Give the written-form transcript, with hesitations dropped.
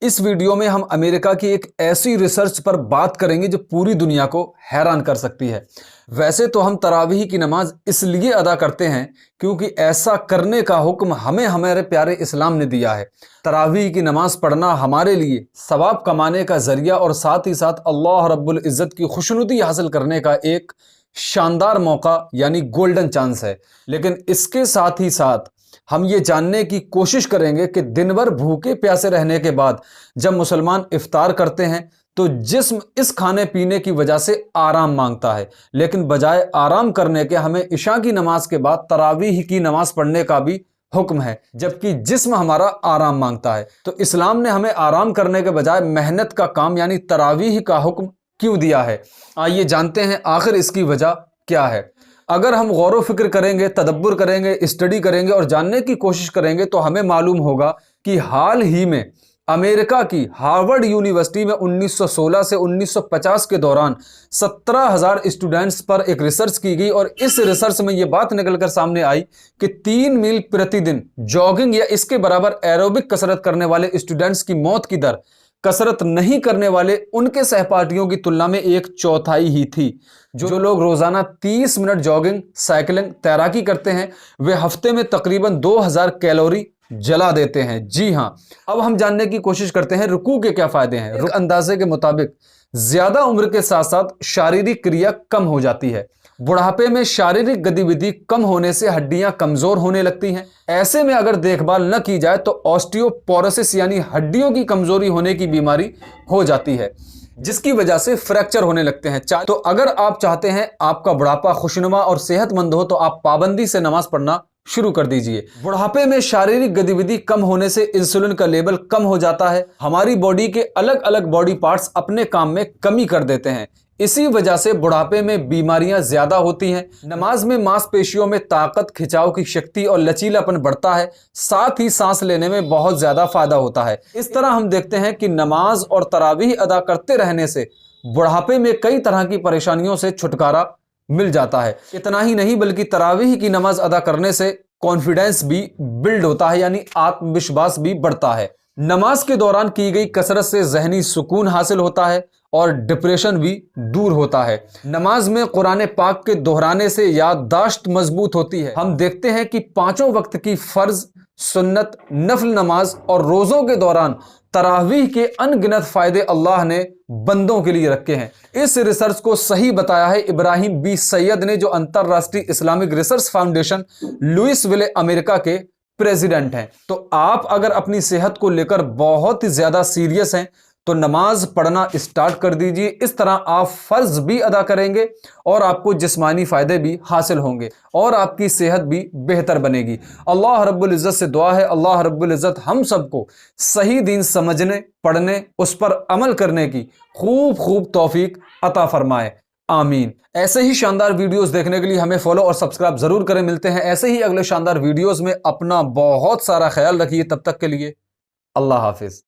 इस वीडियो में हम अमेरिका की एक ऐसी रिसर्च पर बात करेंगे जो पूरी दुनिया को हैरान कर सकती है। वैसे तो हम तरावीह की नमाज इसलिए अदा करते हैं क्योंकि ऐसा करने का हुक्म हमें हमारे प्यारे इस्लाम ने दिया है। तरावीह की नमाज पढ़ना हमारे लिए सवाब कमाने का जरिया और साथ ही साथ अल्लाह रब्बुल इज़्ज़त की खुशनुदी हासिल करने का एक शानदार मौका यानी गोल्डन चांस है। लेकिन इसके साथ ही साथ हम ये जानने की कोशिश करेंगे कि दिन भर भूखे प्यासे रहने के बाद जब मुसलमान इफ्तार करते हैं तो जिस्म इस खाने पीने की वजह से आराम मांगता है, लेकिन बजाय आराम करने के हमें इशा की नमाज के बाद तरावीह की नमाज पढ़ने का भी हुक्म है, जबकि जिस्म हमारा आराम मांगता है। तो इस्लाम ने हमें आराम करने के बजाय मेहनत का काम यानी तरावीह का हुक्म क्यों दिया है? आइए जानते हैं आखिर इसकी वजह क्या है। अगर हम गौर व फिक्र करेंगे, तदब्बुर करेंगे, स्टडी करेंगे और जानने की कोशिश करेंगे तो हमें मालूम होगा कि हाल ही में अमेरिका की हार्वर्ड यूनिवर्सिटी में 1916 से 1950 के दौरान 17,000 स्टूडेंट्स पर एक रिसर्च की गई और इस रिसर्च में यह बात निकलकर सामने आई कि 3 मील प्रतिदिन जॉगिंग या इसके बराबर एरोबिक कसरत करने वाले स्टूडेंट्स की मौत की दर कसरत नहीं करने वाले उनके सहपाठियों की तुलना में 1/4 ही थी। जो लोग रोजाना 30 मिनट जॉगिंग, साइकिलिंग, तैराकी करते हैं वे हफ्ते में तकरीबन 2000 कैलोरी जला देते हैं। जी हां, अब हम जानने की कोशिश करते हैं रुकू के क्या फायदे हैं। रुक अंदाजे के मुताबिक ज्यादा उम्र के साथ साथ शारीरिक क्रिया कम हो जाती है। बुढ़ापे में शारीरिक गतिविधि कम होने से हड्डियां कमजोर होने लगती हैं। ऐसे में अगर देखभाल न की जाए तो ऑस्टियोपोरोसिस यानी हड्डियों की कमजोरी होने की बीमारी हो जाती है, जिसकी वजह से फ्रैक्चर होने लगते हैं। तो अगर आप चाहते हैं आपका बुढ़ापा खुशनुमा और सेहतमंद हो तो आप पाबंदी से नमाज पढ़ना शुरू कर दीजिए। बुढ़ापे में शारीरिक गतिविधि कम होने से इंसुलिन का लेवल कम हो जाता है। हमारी बॉडी के अलग अलग बॉडी पार्ट्स अपने काम में कमी कर देते हैं। इसी वजह से बुढ़ापे में बीमारियां ज्यादा होती हैं। नमाज में मांसपेशियों में ताकत, खिंचाव की शक्ति और लचीलापन बढ़ता है। साथ ही सांस लेने में बहुत ज्यादा फायदा होता है। इस तरह हम देखते हैं कि नमाज और तरावीह अदा करते रहने से बुढ़ापे में कई तरह की परेशानियों से छुटकारा मिल जाता है। इतना ही नहीं बल्कि तरावीह की नमाज अदा करने से कॉन्फिडेंस भी बिल्ड होता है यानी आत्मविश्वास भी बढ़ता है। नमाज के दौरान की गई कसरत से ज़हनी सुकून हासिल होता है और डिप्रेशन भी दूर होता है। नमाज में कुरान पाक के दोहराने से याददाश्त मजबूत होती है। हम देखते हैं कि 5 वक्त की फर्ज, सुन्नत, नफल नमाज और रोज़ों के दौरान तरावीह के अनगिनत फायदे अल्लाह ने बंदों के लिए रखे हैं। इस रिसर्च को सही बताया है इब्राहिम बी सैयद ने, जो अंतरराष्ट्रीय Islamic research foundation Louisville America के प्रेसिडेंट हैं। तो आप अगर अपनी सेहत को लेकर बहुत ही ज्यादा सीरियस हैं तो नमाज पढ़ना स्टार्ट कर दीजिए। इस तरह आप फर्ज भी अदा करेंगे और आपको जिस्मानी फायदे भी हासिल होंगे और आपकी सेहत भी बेहतर बनेगी। अल्लाह रब्बुल इज़्ज़त से दुआ है अल्लाह रब्बुल इज़्ज़त हम सबको सही दीन समझने, पढ़ने, उस पर अमल करने की खूब तौफीक अता फरमाए। आमीन। ऐसे ही शानदार वीडियोस देखने के लिए हमें फॉलो और सब्सक्राइब जरूर करें। मिलते हैं ऐसे ही अगले शानदार वीडियोस में। अपना बहुत सारा ख्याल रखिए। तब तक के लिए अल्लाह हाफिज।